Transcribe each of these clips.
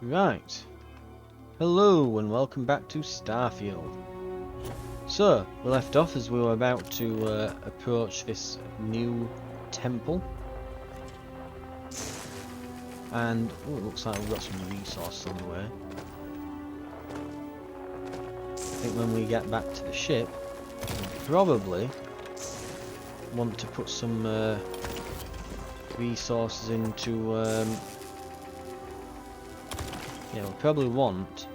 Right. Hello and welcome back to Starfield. So, we left off as we were about to approach this new temple. And, oh, it looks like we've got some resources on the way. I think when we get back to the ship, we'll probably want to put some resources into... yeah, we'll probably want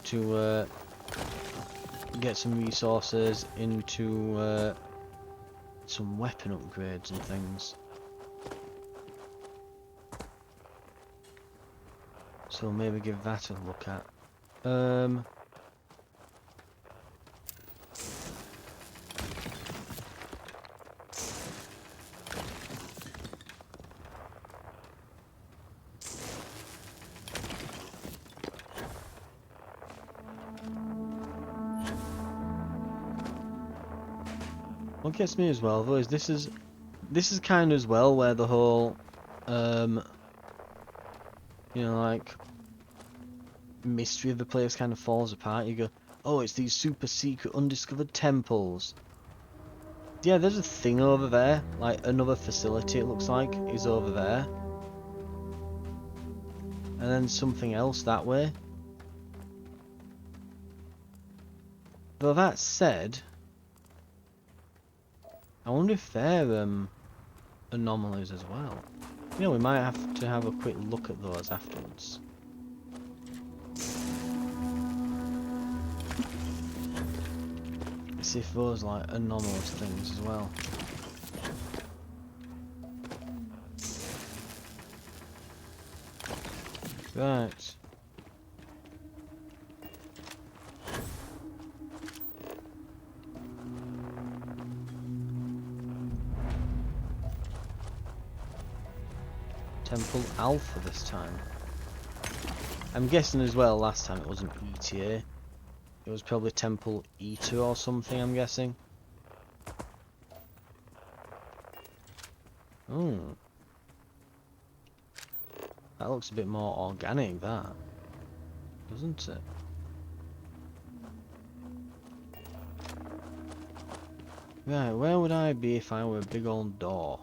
to get some resources into some weapon upgrades and things. So maybe give that a look at. What gets me as well though is this is kind of as well where the whole you know, like mystery of the place kind of falls apart. You go, oh, it's these super secret undiscovered temples. Yeah, there's a thing over there, like another facility it looks like is over there. And then something else that way. Though that said, I wonder if they're anomalies as well. You know, we might have to have a quick look at those afterwards. See if those like anomalous things as well. Right. Temple Alpha this time. I'm guessing as well last time it wasn't ETA. It was probably Temple Eater or something, I'm guessing. Hmm. That looks a bit more organic, that. Doesn't it? Right, where would I be if I were a big old door?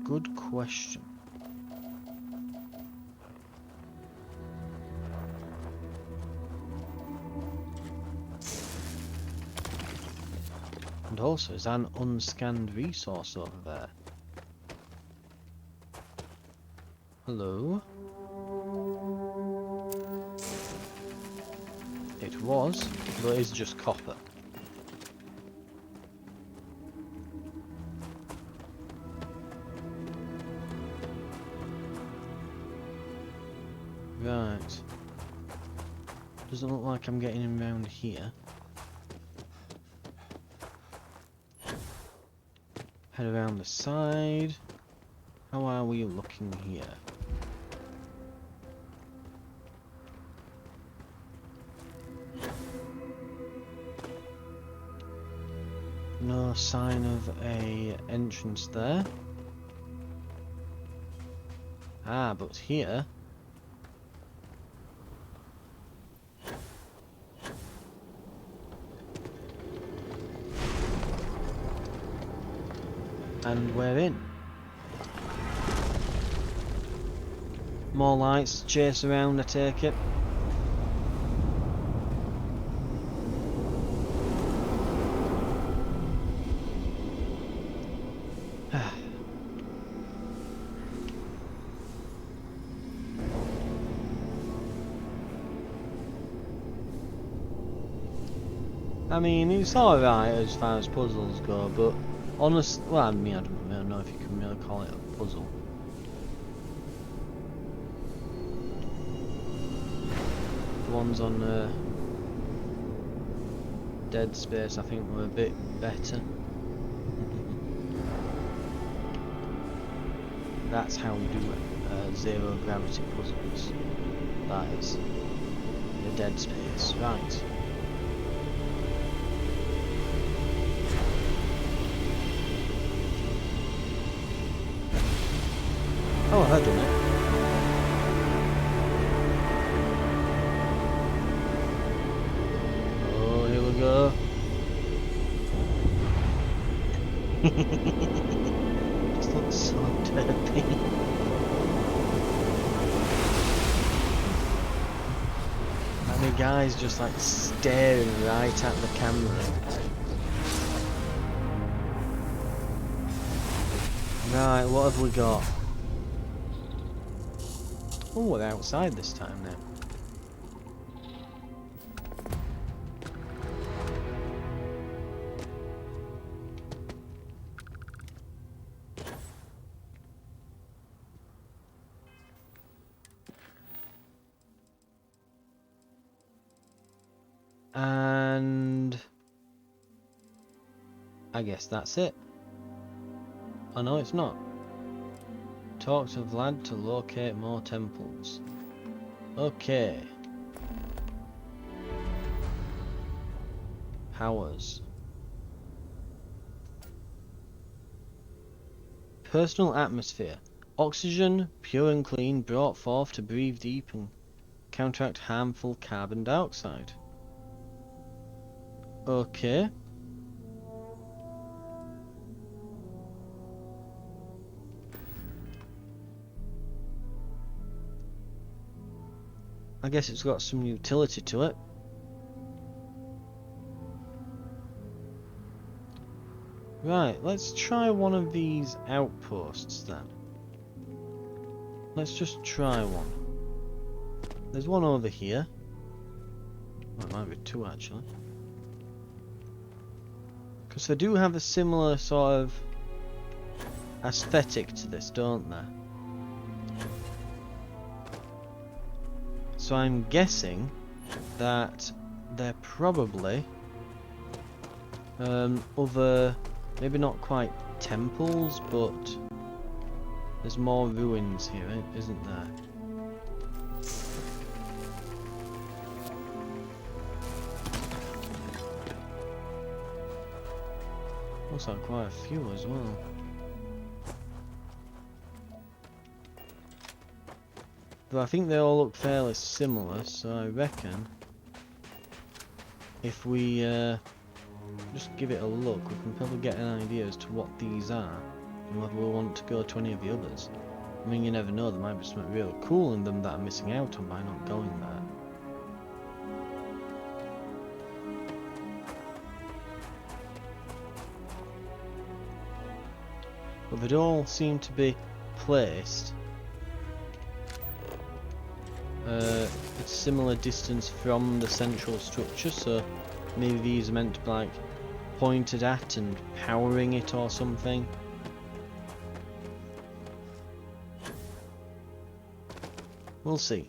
Good question. And also, is there an unscanned resource over there? Hello? It was, but it's just copper. Right. Doesn't look like I'm getting him round here. Head around the side. How are we looking here? No sign of a entrance there. Ah, but here... and we're in. More lights to chase around, I take it. I mean, it's alright as far as puzzles go, but honest, well, I mean, I don't really know if you can really call it a puzzle. The ones on Dead Space, I think, were a bit better. That's how you do zero gravity puzzles. That is the Dead Space, right? Oh, I had done it. Oh, here we go. Just looks so derpy. And the guy's just like staring right at the camera. Right, what have we got? Oh, we're outside this time now. And I guess that's it. Oh no, it's not. Talk to Vlad to locate more temples. Okay. Powers. Personal atmosphere. Oxygen, pure and clean, brought forth to breathe deep and counteract harmful carbon dioxide. Okay. I guess it's got some utility to it. Right, let's try one of these outposts then. Let's just try one. There's one over here. Well, it might be two actually. Because they do have a similar sort of aesthetic to this, don't they? So I'm guessing that they're probably other, maybe not quite temples, but there's more ruins here, isn't there? Looks like quite a few as well. But I think they all look fairly similar, so I reckon if we just give it a look, we can probably get an idea as to what these are and whether we want to go to any of the others. I mean, you never know, there might be something really cool in them that I'm missing out on by not going there. But they'd all seem to be placed at a similar distance from the central structure, so maybe these are meant to be like pointed at and powering it or something. We'll see.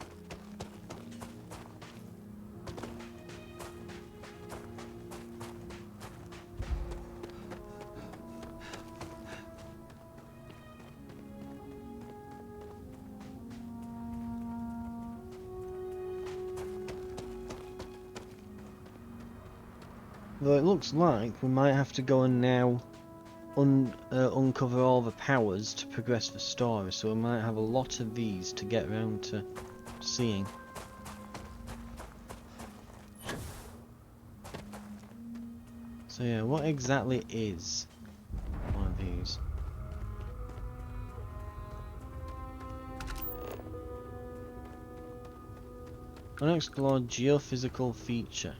Though it looks like we might have to go and now uncover all the powers to progress the story, so we might have a lot of these to get around to seeing. So yeah, what exactly is one of these? Unexplored geophysical feature.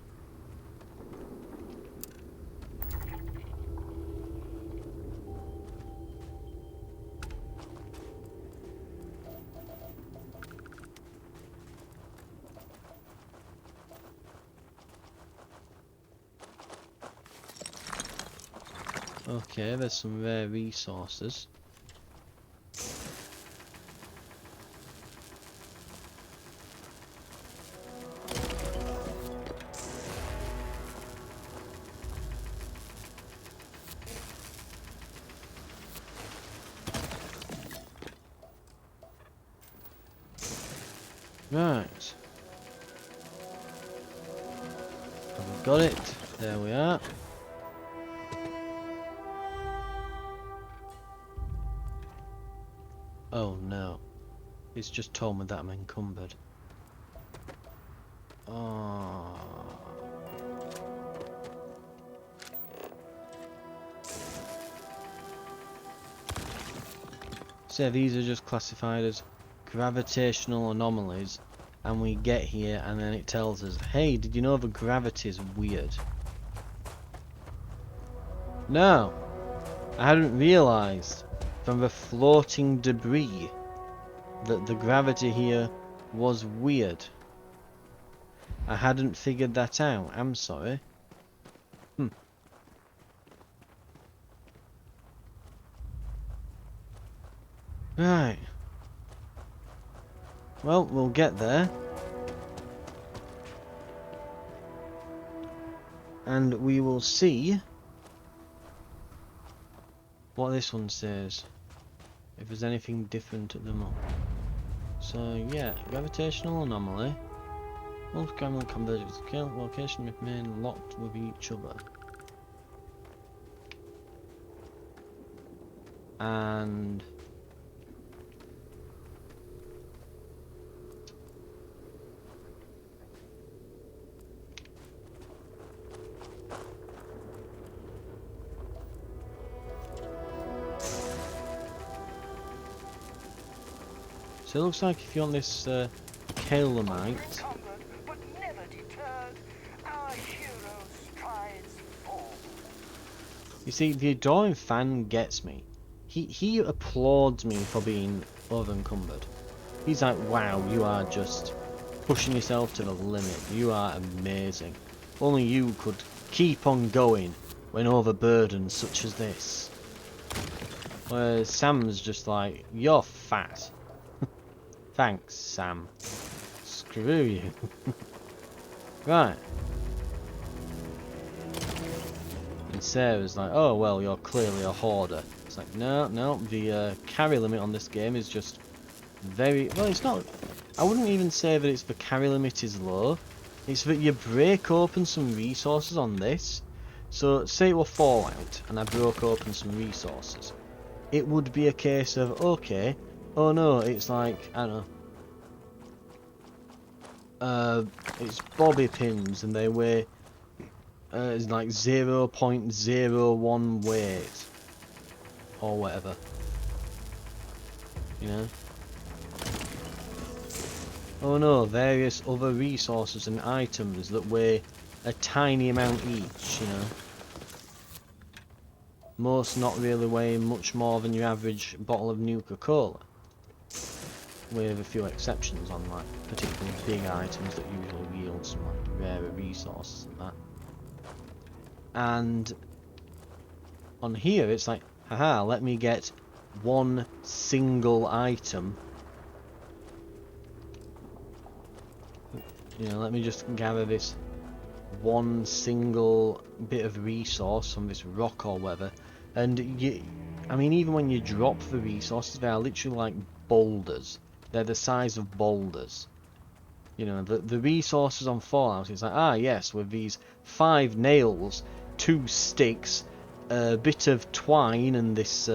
Okay, there's some rare resources. Right. Have we got it? There we are. Oh no. It's just told me that I'm encumbered. Oh. So these are just classified as gravitational anomalies, and we get here and then it tells us, hey, did you know the gravity's weird? No, I hadn't realised from the floating debris that the gravity here was weird. I hadn't figured that out, I'm sorry. Right. Well, we'll get there. And we will see what this one says. If there's anything different at the moment. So, yeah, gravitational anomaly. Multi-grammar convergence location remain locked with each other. And so it looks like if you're on this Calamite, you see, the adoring fan gets me. He applauds me for being over encumbered. He's like, wow, you are just pushing yourself to the limit. You are amazing. Only you could keep on going when overburdened such as this. Whereas Sam's just like, you're fat. Thanks, Sam. Screw you. Right. And Sarah's like, oh well, you're clearly a hoarder. It's like, no, the carry limit on this game is just very... Well, it's not... I wouldn't even say that it's the carry limit is low. It's that you break open some resources on this. So, say it were Fallout, and I broke open some resources. It would be a case of, okay, oh no, it's like, I don't know, it's bobby pins, and they weigh, it's like 0.01 weight, or whatever, you know? Oh no, various other resources and items that weigh a tiny amount each, you know? Most not really weighing much more than your average bottle of Nuka-Cola. With a few exceptions on like particularly big items that usually yield some like rarer resources and that. And on here it's like, haha, let me get one single item. You know, let me just gather this one single bit of resource from this rock or whatever. And you, I mean, even when you drop the resources, they are literally like boulders. They're the size of boulders. You know, the resources on Fallout, it's like, ah yes, with these 5 nails, 2 sticks, a bit of twine and this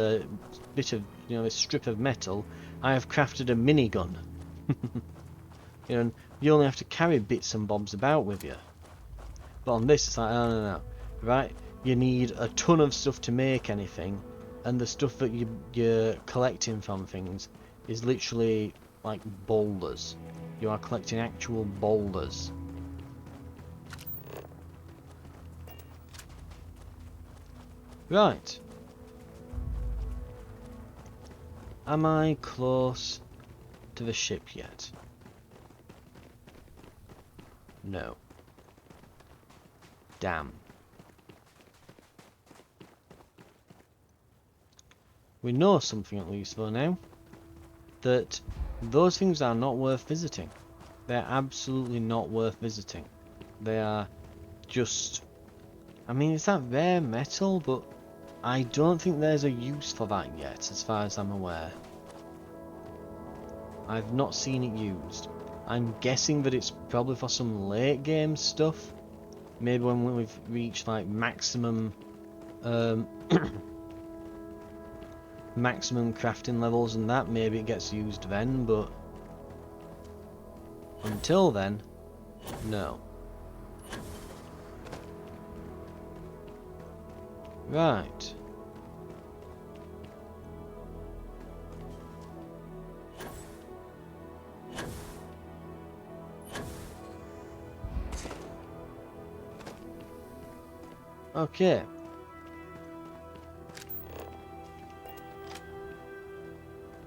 bit of, you know, this strip of metal, I have crafted a minigun. You know, you only have to carry bits and bobs about with you. But on this, it's like, oh, no, right? You need a ton of stuff to make anything, and the stuff that you're collecting from things is literally like boulders. You are collecting actual boulders. Right. Am I close to the ship yet? No. Damn. We know something at least though now. That those things are not worth visiting. They're absolutely not worth visiting. They are just... I mean, it's that rare metal, but I don't think there's a use for that yet, as far as I'm aware. I've not seen it used. I'm guessing that it's probably for some late game stuff. Maybe when we've reached like maximum maximum crafting levels and that, maybe it gets used then, but until then, no. Right. Okay.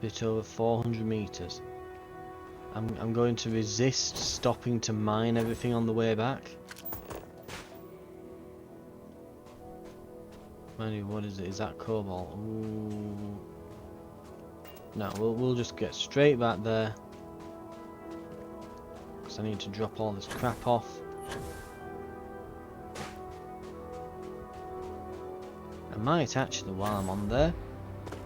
Bit over 400 meters. I'm going to resist stopping to mine everything on the way back. Mind you, what is it? Is that cobalt? Ooh. No, we'll just get straight back there. Because I need to drop all this crap off. I might actually, while I'm on there,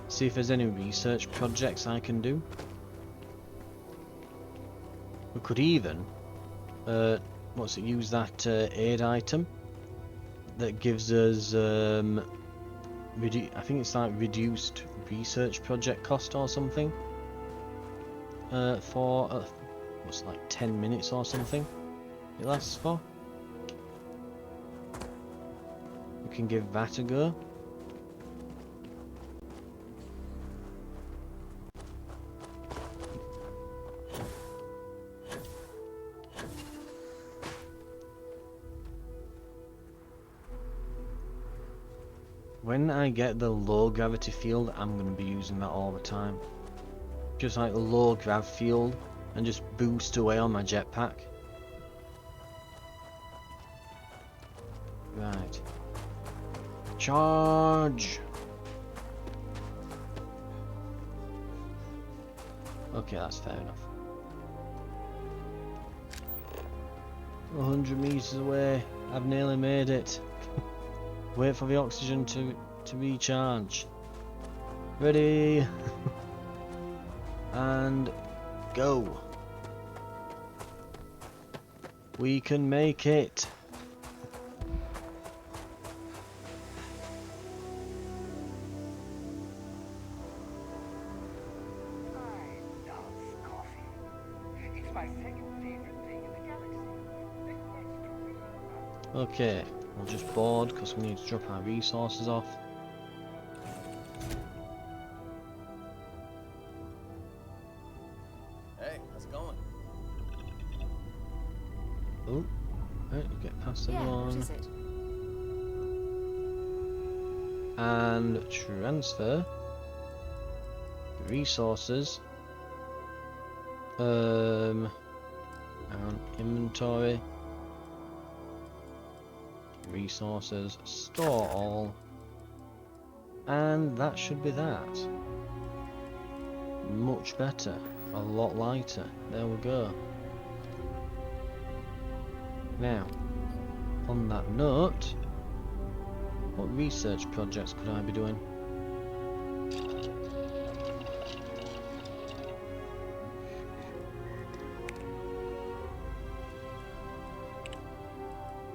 see if there's any research projects I can do. We could even, use that aid item that gives us, I think it's like reduced research project cost or something. For, what's like 10 minutes or something it lasts for. We can give that a go. When I get the low gravity field, I'm going to be using that all the time. Just like a low grav field and just boost away on my jetpack. Right. Charge! Okay, that's fair enough. 100 meters away. I've nearly made it. Wait for the oxygen to recharge. Ready. And go. We can make it. Okay, we'll just board because we need to drop our resources off. Hey, how's it going? Oh, right, get past everyone. What is it? And transfer the resources. And inventory. Resources, store all, and that should be that. Much better, a lot lighter. There we go. Now, on that note, what research projects could I be doing?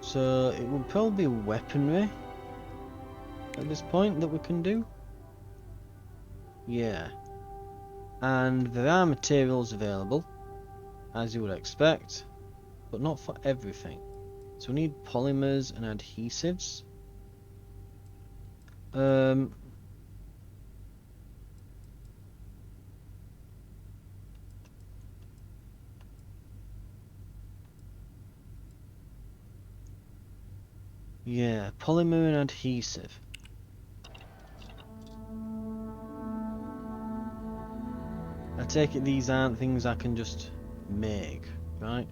So it will probably be weaponry at this point that we can do. Yeah. And there are materials available, as you would expect, but not for everything. So we need polymers and adhesives. Yeah, polymer and adhesive. I take it these aren't things I can just make, right?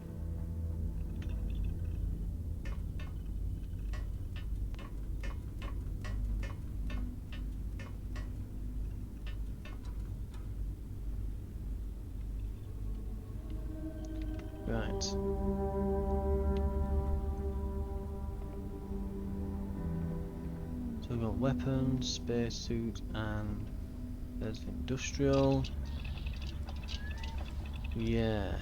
Right. So we've got weapons, spacesuit, and there's industrial. Yeah.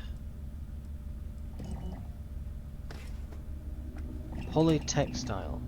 Polytextile.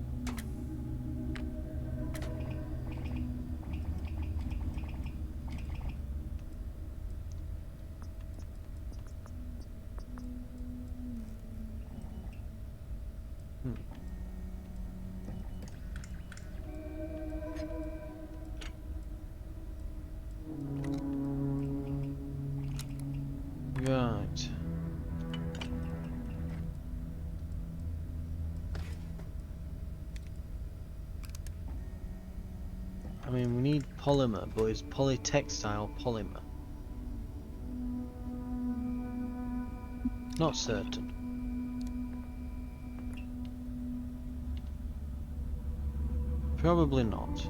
I mean, we need polymer, but is polytextile polymer? Not certain. Probably not.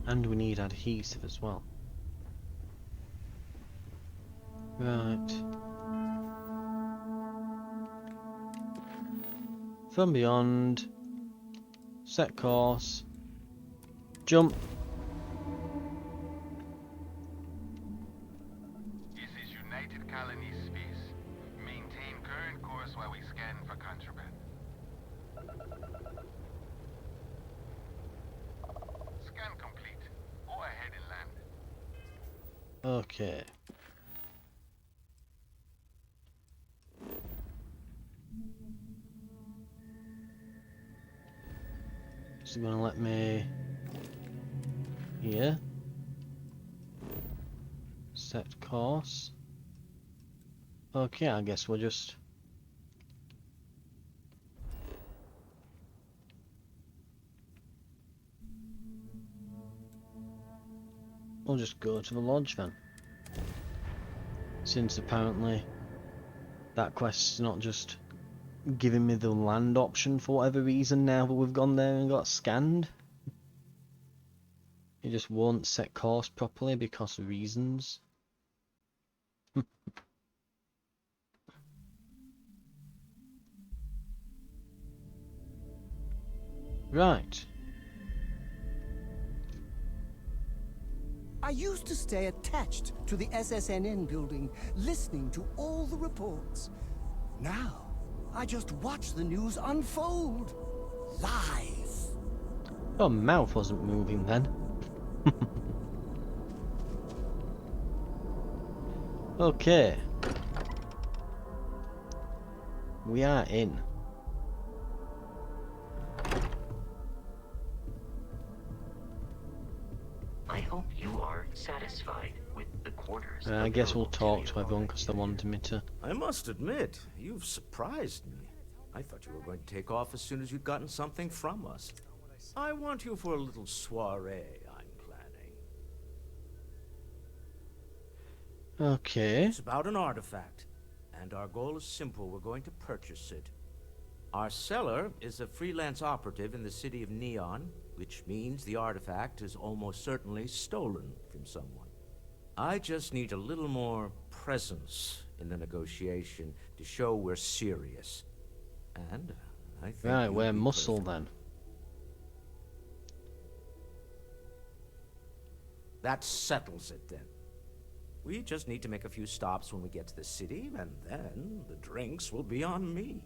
And we need adhesive as well. Right. From beyond. Set course. Jump. This is United Colony Space. Maintain current course while we scan for contraband. Scan complete. Go ahead and land. Okay. Is it gonna let me here? Set course. Okay, I guess we'll just go to the lodge then. Since apparently that quest's not just giving me the land option for whatever reason now that we've gone there and got scanned. It just won't set course properly because of reasons. Right. I used to stay attached to the SSNN building, listening to all the reports. Now, I just watch the news unfold. Live. Your mouth wasn't moving then. Okay. We are in. I hope you are satisfied with the quarters. I guess we'll talk to everyone because they wanted me to. I must admit, you've surprised me. I thought you were going to take off as soon as you'd gotten something from us. I want you for a little soiree I'm planning. Okay. It's about an artifact, and our goal is simple. We're going to purchase it. Our seller is a freelance operative in the city of Neon, which means the artifact is almost certainly stolen from someone. I just need a little more presence in the negotiation to show we're serious. And I think Right, you'll we're be muscle perfect. then. That settles it then. We just need to make a few stops when we get to the city, and then the drinks will be on me.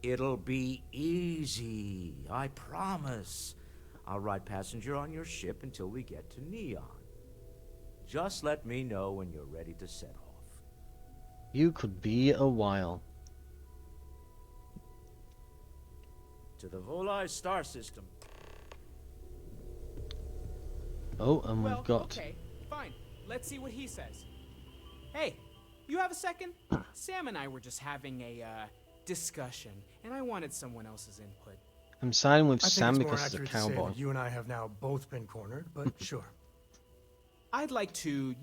It'll be easy, I promise. I'll ride passenger on your ship until we get to Neon. Just let me know when you're ready to set off. You could be a while. To the Volai star system. Oh, and Well, we've got. okay, fine. Let's see what he says. Hey, you have a second? Sam and I were just having a discussion, and I wanted someone else's input. I'm siding with I think Sam it's more because he's a accurate to say cowboy. that you and I have now both been cornered, but sure. I'd like to,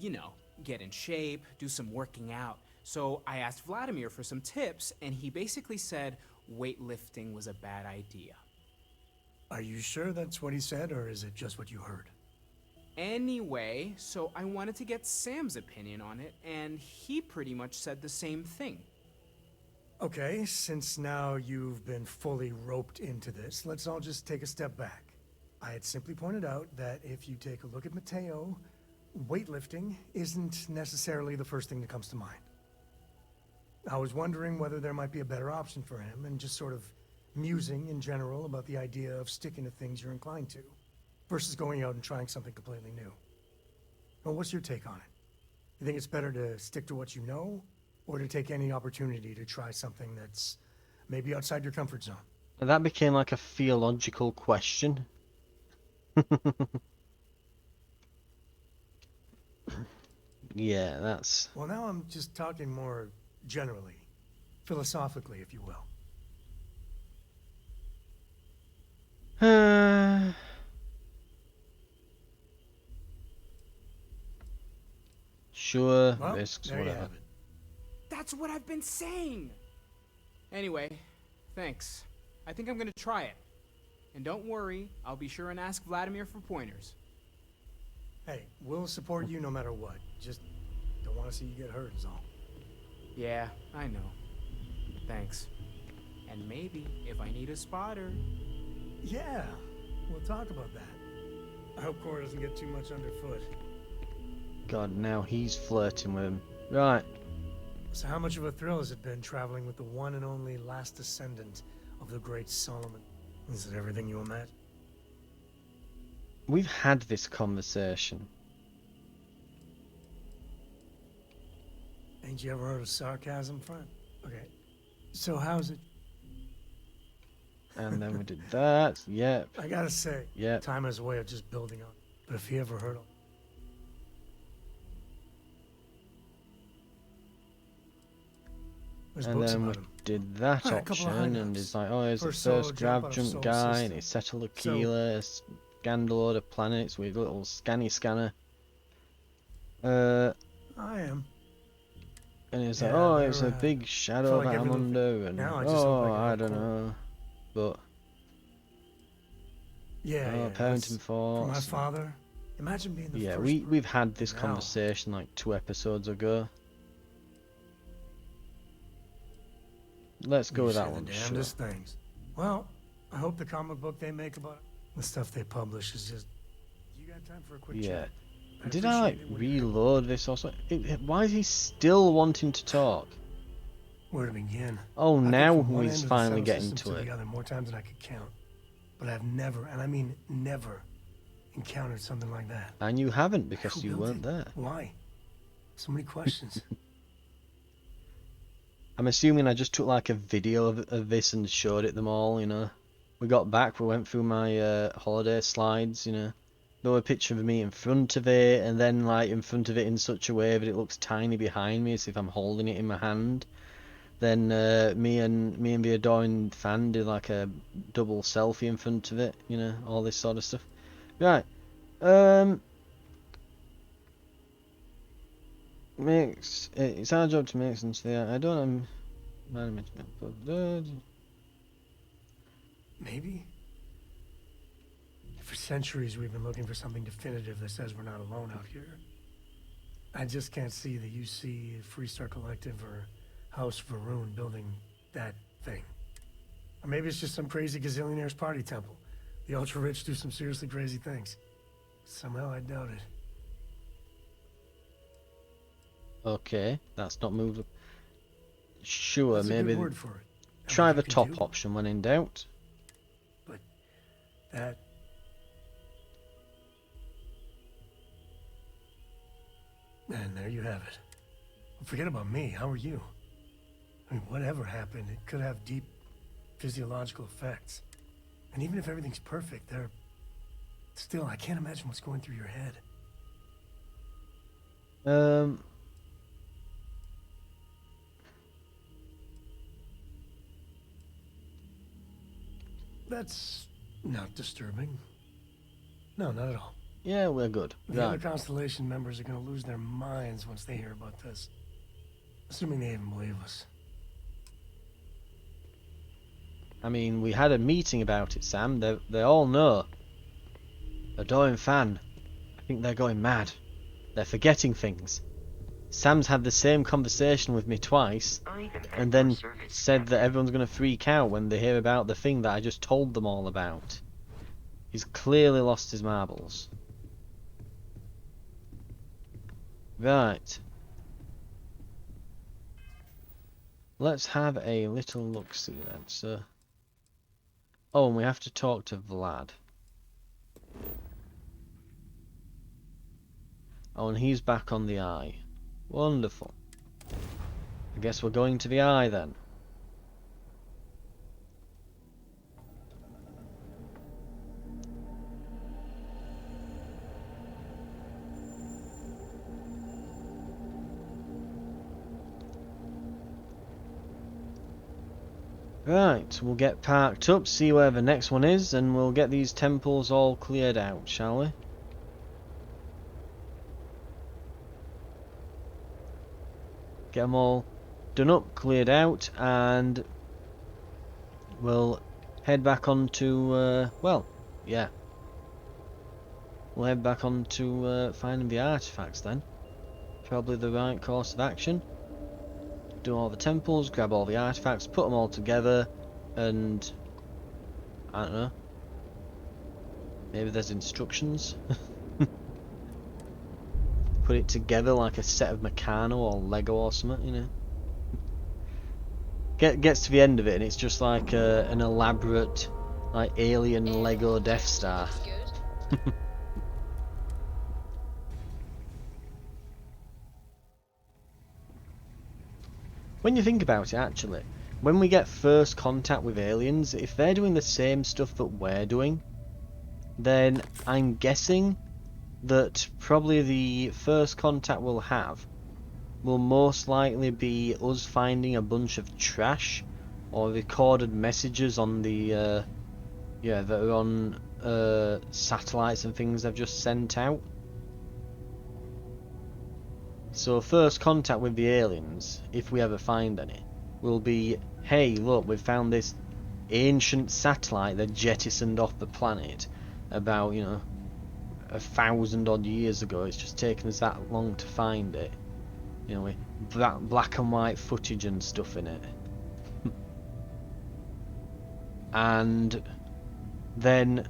get in shape, do some working out. So I asked Vladimir for some tips, and he basically said weightlifting was a bad idea. Are you sure that's what he said, or is it just what you heard? Anyway, so I wanted to get Sam's opinion on it, and he pretty much said the same thing. Okay, since now you've been fully roped into this, let's all just take a step back. I had simply pointed out that if you take a look at Mateo, weightlifting isn't necessarily the first thing that comes to mind. I was wondering whether there might be a better option for him, and just sort of musing in general about the idea of sticking to things you're inclined to, versus going out and trying something completely new. Well, what's your take on it? You think it's better to stick to what you know, or to take any opportunity to try something that's maybe outside your comfort zone? And that became like a theological question. Yeah, that's. Well, now I'm just talking more generally. philosophically, if you will. Sure, Well, risks, there you whatever. have it. That's what I've been saying! Anyway, thanks. I think I'm gonna try it. And don't worry, I'll be sure and ask Vladimir for pointers. Hey, we'll support you no matter what. Just don't want to see you get hurt is all. Yeah, I know. Thanks. And maybe if I need a spotter. Yeah, we'll talk about that. I hope Cora doesn't get too much underfoot. God, now he's flirting with him. Right. So how much of a thrill has it been traveling with the one and only last descendant of the great Solomon? Is it everything you imagine? We've had this conversation. Ain't you ever heard of sarcasm, friend? Okay, so how's it? And then we did that. Yep. I gotta say, Yep. time has a way of just building on. But if you ever heard of... There's And books then we about him. did that Alright, a couple of option, high and notes. he's like, oh, he's the First solo first jump grab out of jump Sol guy, and system. he settled a So- keeler, scanned a load of planets with a little scanny scanner. I am. And he's like, Yeah, oh, they're, it's a big shadow felt like that I'm every little under, and Now I just hope I oh, can I help don't Cora. know. But, Yeah, oh, yeah. parenting that's- For my thoughts. father, imagine being the Yeah, first... we've had this Now- conversation like 2 episodes ago. Let's go You with say that the one, sure. damnedest things. Well, I hope the comic book they make about it, the stuff they publish is just... You got time for a quick Yeah. chat? I'd Did I like appreciate it when you- reload this or something? Why is he still wanting to talk? Where to begin? Oh, I've been now from one he's end of the finally cell getting system to it. the other more times than I could count. But I've never, and I mean never, encountered something like that. And you haven't because Who you built weren't it? there. Why? So many questions. I'm assuming I just took like a video of this and showed it them all, you know. We got back, we went through my holiday slides, you know. There was a picture of me in front of it, and then like in front of it in such a way that it looks tiny behind me as if I'm holding it in my hand. Then me and the adoring fan did like a double selfie in front of it, you know, all this sort of stuff. Right. It's our job to make sense of the I don't Maybe? For centuries we've been looking for something definitive that says we're not alone out here. I just can't see the UC, Freestar Collective, or House Varun building that thing. Or maybe it's just some crazy gazillionaire's party temple. The ultra-rich do some seriously crazy things. Somehow I doubt it. Okay, that's not moved. Sure, That's a maybe good word for it. And try what the you can top do, option when in doubt. But that... And there you have it. Forget about me. How are you? I mean, whatever happened, it could have deep physiological effects. And even if everything's perfect, there... Still, I can't imagine what's going through your head. That's not disturbing. No, not at all. Yeah, we're good. The other Right. Constellation members are going to lose their minds once they hear about this. Assuming they even believe us. I mean, we had a meeting about it, Sam. They all know. Adoring fan. I think they're going mad. They're forgetting things. Sam's had the same conversation with me twice, and then said that everyone's going to freak out when they hear about the thing that I just told them all about. He's clearly lost his marbles. Right. Let's have a little look-see then, so... Oh, and we have to talk to Vlad. Oh, and he's back on the Eye. Wonderful. I guess we're going to the Eye then. Right, we'll get parked up, see where the next one is, and we'll get these temples all cleared out, shall we? Get them all done up, cleared out, and we'll head back on to, well, yeah. We'll head back on to finding the artifacts then. Probably the right course of action. Do all the temples, grab all the artifacts, put them all together, and I don't know. Maybe there's instructions. Put it together like a set of Meccano or Lego or something, you know. Gets to the end of it and it's just like an elaborate, like alien Lego Death Star. When you think about it, actually, when we get first contact with aliens, if they're doing the same stuff that we're doing, then I'm guessing that probably the first contact we'll have will most likely be us finding a bunch of trash or recorded messages on the that are on satellites and things they've just sent out. So first contact with the aliens, if we ever find any, will be, hey look, we've found this ancient satellite that jettisoned off the planet about, 1,000 odd years ago. It's just taken us that long to find it. You know, with black and white footage and stuff in it. And then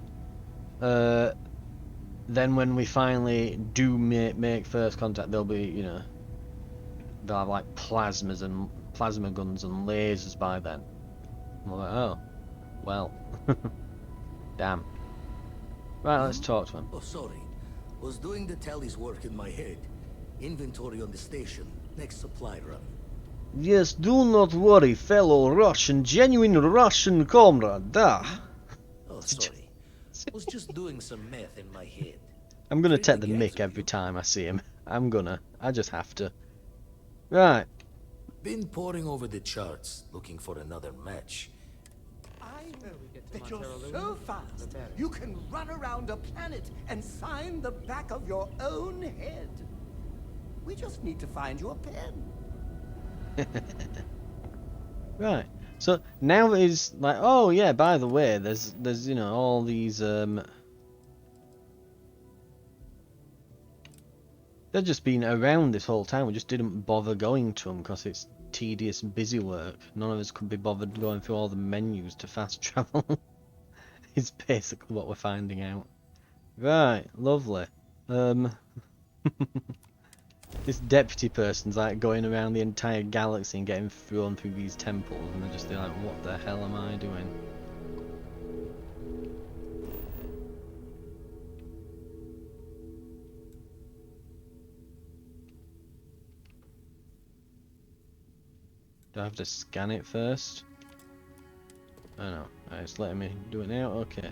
when we finally do make first contact, they'll be, they'll have like plasma guns and lasers by then. And we're like, oh, well, damn. Right, let's talk to him. Oh, sorry. Was doing the tallies work in my head. Inventory on the station, next supply run. Yes, do not worry, fellow Russian, genuine Russian comrade. Oh, sorry. Was just doing some math in my head. I'm gonna take the mick every time I see him. I just have to. Right. Been poring over the charts, looking for another match. I know that you're so fast, you can run around a planet and sign the back of your own head. We just need to find your pen. Right. So now it's like, oh yeah, by the way, there's all these they've just been around this whole time. We just didn't bother going to them because it's tedious, busy work. None of us could be bothered going through all the menus to fast travel. Is basically what we're finding out. Right, lovely. This deputy person's like going around the entire galaxy and getting thrown through these temples, and they're just like, what the hell am I doing? Do I have to scan it first? Oh no, it's letting me do it now, okay.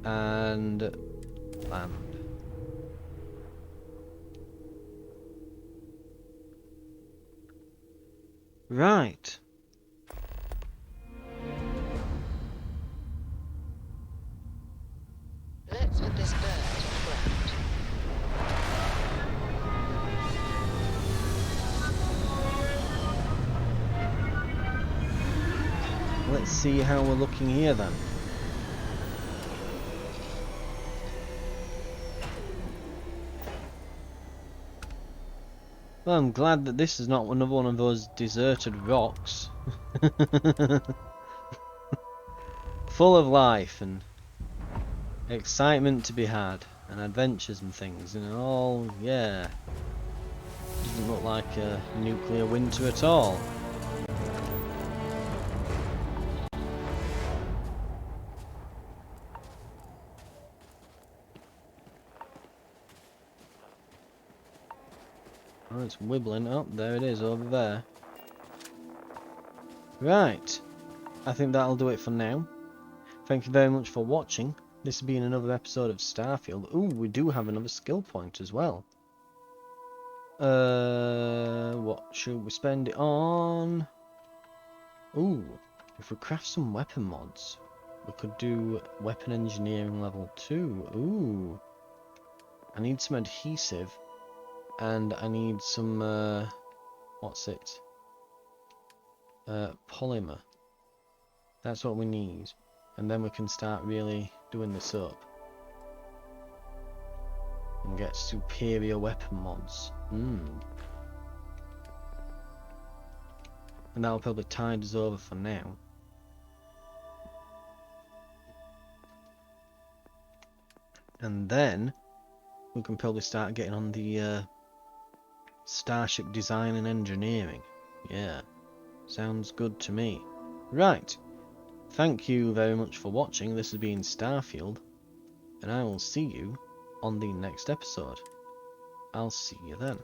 And land. Right. Let's put this bird on the ground. Let's see how we're looking here then. Well, I'm glad that this is not another one of those deserted rocks. Full of life and excitement to be had, and adventures and things, all, yeah. Doesn't look like a nuclear winter at all. Oh, it's wibbling. Oh, there it is over there. Right. I think that'll do it for now. Thank you very much for watching. This has been another episode of Starfield. Ooh, we do have another skill point as well. What should we spend it on? Ooh, If we craft some weapon mods, we could do weapon engineering level 2. Ooh. I need some adhesive, and I need some, what's it? Polymer. That's what we need. And then we can start really doing this up. And get superior weapon mods. And that'll probably tide us over for now. And then we can probably start getting on the starship design and engineering. Yeah, sounds good to me. Right, thank you very much for watching. This has been Starfield, and I will see you on the next episode. I'll see you then.